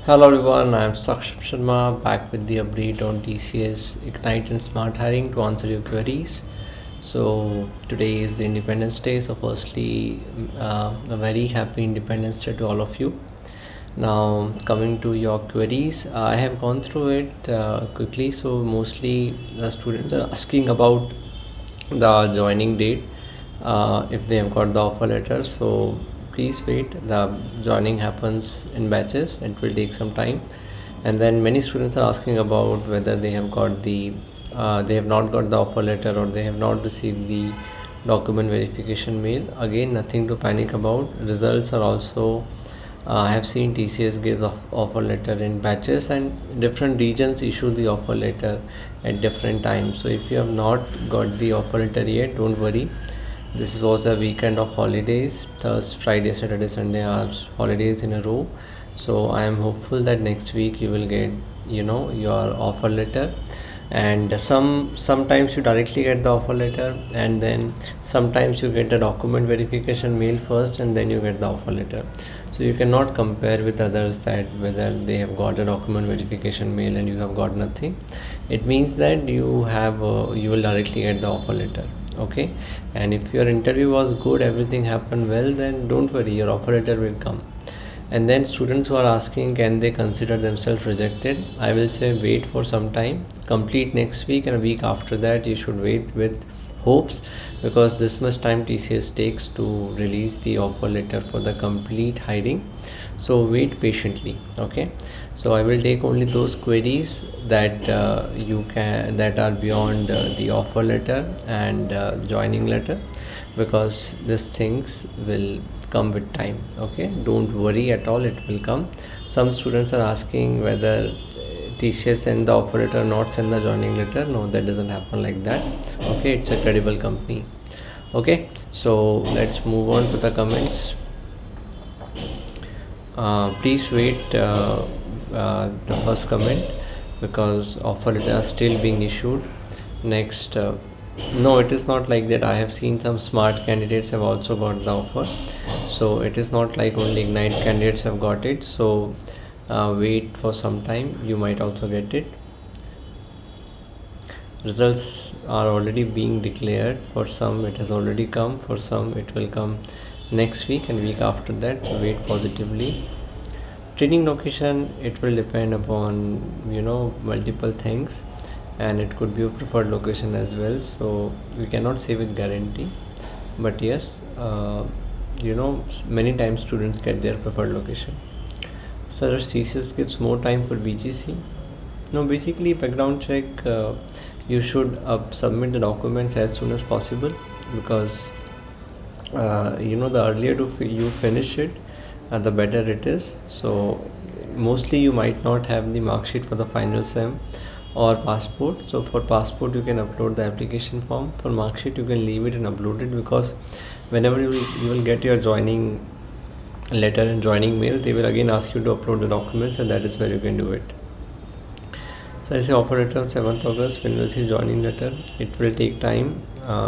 Hello everyone, I am Saksham Sharma back with the update on TCS Ignite and Smart Hiring to answer your queries. So today is the Independence Day. So firstly, a very happy Independence Day to all of you. Now coming to your queries, I have gone through it quickly. So mostly the students are asking about the joining date, if they have got the offer letter. So please wait, the joining happens in batches, it will take some time. And then many students are asking about whether they have got the they have not got the offer letter or they have not received the document verification mail. Again, nothing to panic about. Results are also I have seen TCS gives offer letter in batches, and different regions issue the offer letter at different times. So if you have not got the offer letter yet, don't worry. This was a weekend of holidays. Thursday, Friday, Saturday, Sunday are holidays in a row. So I am hopeful that next week you will get your offer letter. And sometimes you directly get the offer letter, and then sometimes you get the document verification mail first and then you get the offer letter. So you cannot compare with others that whether they have got a document verification mail and you have got nothing. It means that you will directly get the offer letter. Okay, and if your interview was good, everything happened well, then don't worry, your offer letter will come. And then students who are asking, can they consider themselves rejected? I will say wait for some time, complete next week, and a week after that you should wait with hopes, because this much time TCS takes to release the offer letter for the complete hiring. So wait patiently. Okay, so I will take only those queries that that are beyond the offer letter and joining letter, because these things will come with time. Okay, don't worry at all, it will come. Some students are asking whether TCS send the offer letter, not send the joining letter. No, that doesn't happen like that. Okay, it's a credible company. Okay, so let's move on to the comments. Please wait the first comment, because offer letter are still being issued. Next, no, it is not like that. I have seen some smart candidates have also got the offer, so it is not like only Ignite candidates have got it. So wait for some time, you might also get it. Results are already being declared. For some it has already come, for some it will come next week and week after that, so wait positively. Training location, it will depend upon multiple things, and it could be a preferred location as well, so we cannot say with guarantee. But yes, many times students get their preferred location. So the thesis gives more time for BGC. No, basically background check, you should submit the documents as soon as possible, because the earlier you finish it, the better it is. So mostly you might not have the mark sheet for the final sem or passport. So for passport you can upload the application form. For mark sheet you can leave it and upload it, because whenever you will get your joining letter and joining mail, they will again ask you to upload the documents, and that is where you can do it. So I say offer letter on 7th August, when we'll see joining letter. It will take time,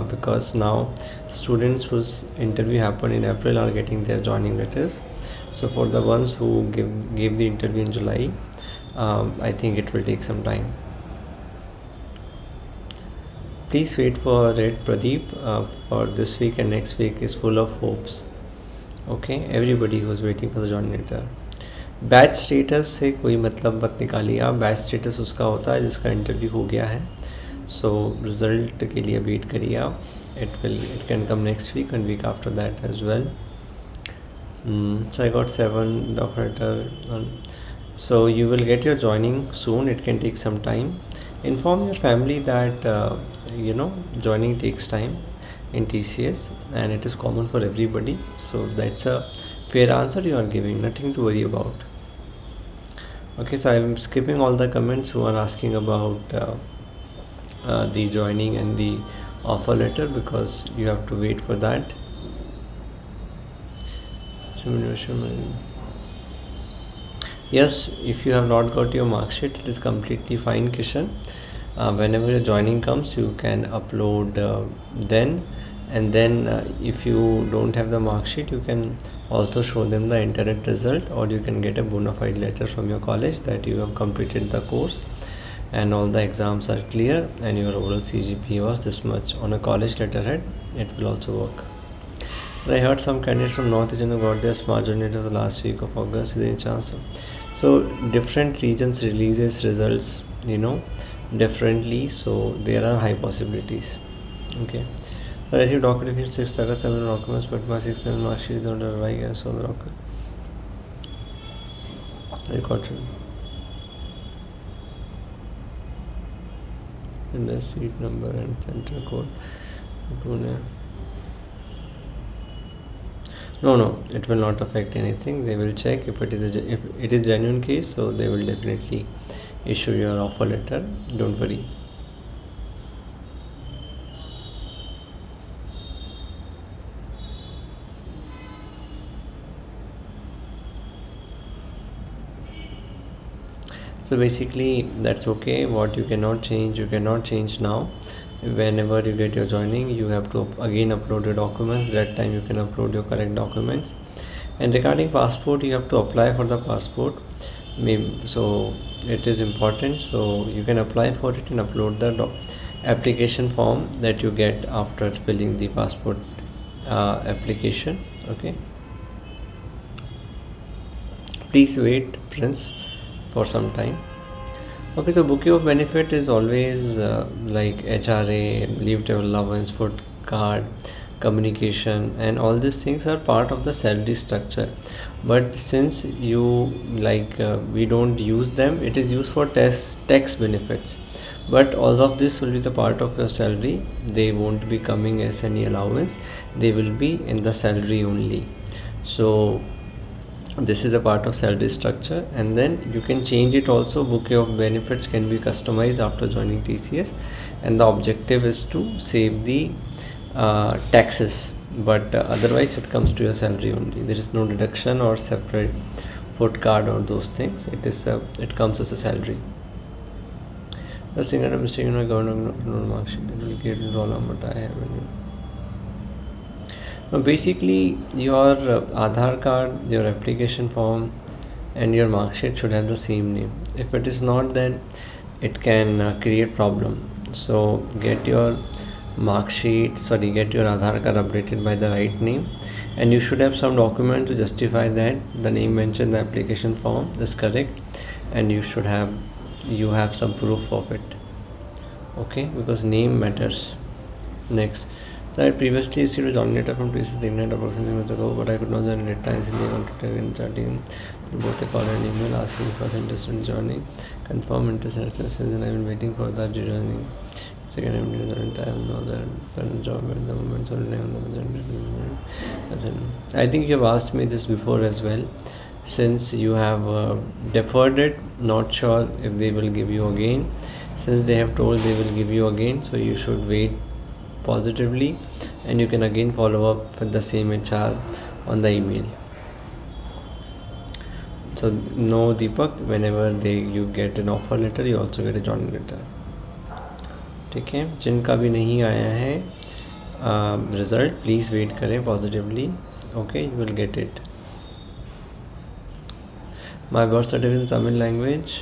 because now students whose interview happened in April are getting their joining letters. So for the ones who gave the interview in July, I think it will take some time. Please wait for it, Pradeep. For this week and next week is full of hopes. Okay, everybody who was waiting for the joining letter. Batch status से कोई मतलब मत निकालिए आप. Batch status उसका होता है जिसका इंटरव्यू हो गया है. सो रिज़ल्ट के लिए वेट करिए आप. It can come next week and week after that as well. So I got 7 offer letter. So you will get your joining soon. It can take some time. Inform your family that joining takes time in TCS, and it is common for everybody. So that's a fair answer you are giving, nothing to worry about. Okay, so I am skipping all the comments who are asking about the joining and the offer letter, because you have to wait for that. Yes, if you have not got your mark sheet, it is completely fine, Kishan. Whenever your joining comes, you can upload then, And then if you don't have the mark sheet, you can also show them the internet result, or you can get a bona fide letter from your college that you have completed the course and all the exams are clear and your overall CGPA was this much. On a college letterhead, it will also work. I heard some candidates from North Region got their smart journey to the last week of August. Is there any chance? So different regions releases results, differently. So there are high possibilities. Okay. I received document if 6 7 documents, but my 6 7 mark sheet don't have I guess so the document. Record and the seat number and center code. No, it will not affect anything. They will check if it is genuine case, so they will definitely issue your offer letter. Don't worry. So basically that's okay. What you cannot change now. Whenever you get your joining, you have to again upload your documents. That time you can upload your correct documents. And regarding passport, you have to apply for the passport. So it is important. So you can apply for it and upload the application form that you get after filling the passport application. Okay. Please wait, Prince, for some time. Okay, so bouquet of benefit is always like HRA, leave table allowance, food card, communication, and all these things are part of the salary structure. But since we don't use them, it is used for tax benefits. But all of this will be the part of your salary. They won't be coming as any allowance. They will be in the salary only. So this is a part of salary structure, and then you can change it also. Bouquet of benefits can be customized after joining TCS, and the objective is to save the taxes, but otherwise it comes to your salary only. There is no deduction or separate food card or those things. It comes as a salary. The single mistake in my government mark sheet, it will get it all on what I have. Basically your Aadhaar card, your application form and your mark sheet should have the same name. If it is not, then it can create problem. So get your get your Aadhaar card updated by the right name, and you should have some document to justify that the name mentioned in the application form is correct, and you have some proof of it. Okay, because name matters. Next, so I previously received a joining letter from TCS Ignite approximately 6 months ago, but I could not join at times. They contacted in chatting through both a call and email asking if I was interested in joining. Confirm interest, and since then I've been waiting for that joining. Second, I'm doing the time know that current job at the moment, so I think you have asked me this before as well. Since you have deferred it, not sure if they will give you again. Since they have told they will give you again, so you should wait positively, and you can again follow up with the same HR on the email. So no, Deepak, whenever you get an offer letter, you also get a joining letter. ठीक है, जिनका भी नहीं आया है result, please wait करें positively. Okay, you will get it. My birth certificate in Tamil language.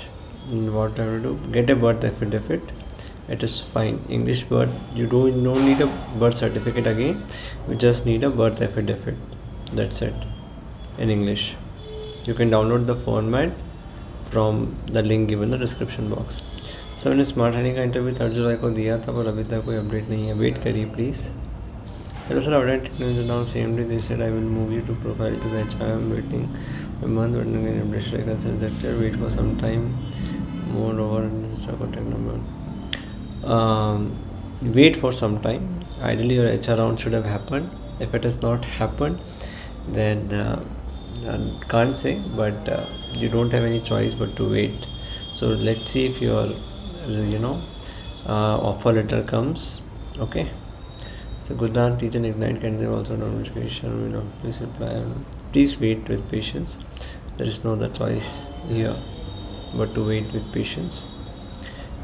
what I have to do? Get a birth affidavit. It is fine. English birth, you don't need a birth certificate again. You just need a birth affidavit. That's it in English. You can download the format from the link given in the description box. Sir मैंने smart hiring का interview 3 जुलाई को दिया था, पर अभी तक कोई update नहीं है. वेट करिए please. Hello sir, update down same day they said I will move you to profile to the HR. I am waiting a month but no update. I can say that wait for some time more over contact number. Wait for some time. Ideally your HR round should have happened. If it has not happened, then I can't say, but you don't have any choice but to wait. So let's see if your offer letter comes. Okay, so good night. TCS Ignite candidate also notification. Please reply. Please wait with patience. There is no other choice here but to wait with patience.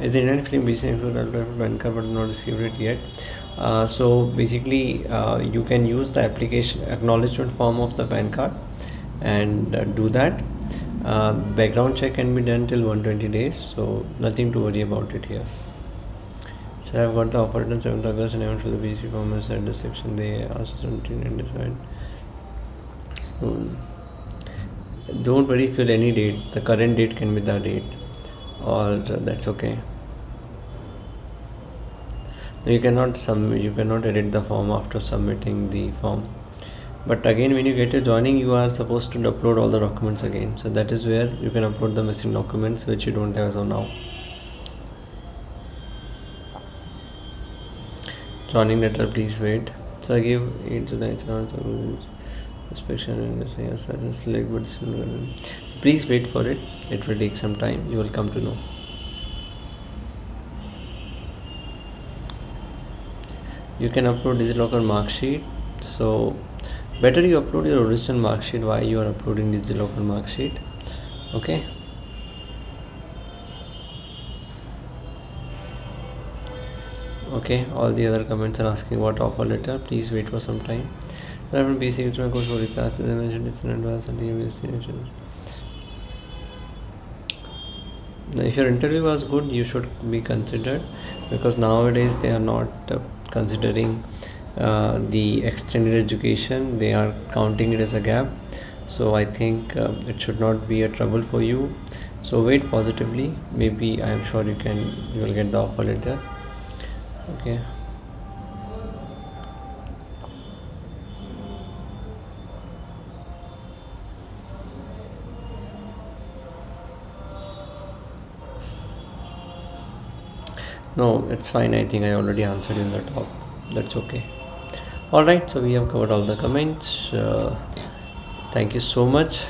Is the Indian film BC included PAN card but not received it yet? So basically you can use the application acknowledgement form of the PAN card and do that. Background check can be done till 120 days, so nothing to worry about it here. So I've got the offer on 7th August and I went to the BC Commerce at the section they asked something and decide. So don't worry, fill any date. The current date can be the date, or that's okay. You cannot edit the form after submitting the form. But again, when you get your joining, you are supposed to upload all the documents again. So that is where you can upload the missing documents which you don't have as of now. Joining letter, please wait. So I give it to the inspection and select, but please wait for it. It will take some time. You will come to know. You can upload DigiLocker mark sheet. So better you upload your original mark sheet while you are uploading DigiLocker mark sheet. Okay. Okay, all the other comments are asking what offer letter. Please wait for some time. Basic course for recharge. They mentioned it's an advance and the destination. Now, if your interview was good, you should be considered, because nowadays they are not considering the extended education. They are counting it as a gap. So I think it should not be a trouble for you. So wait positively. Maybe I am sure you will get the offer letter. Okay. No, it's fine. I think I already answered you in the top. That's okay. Alright, so we have covered all the comments. Thank you so much.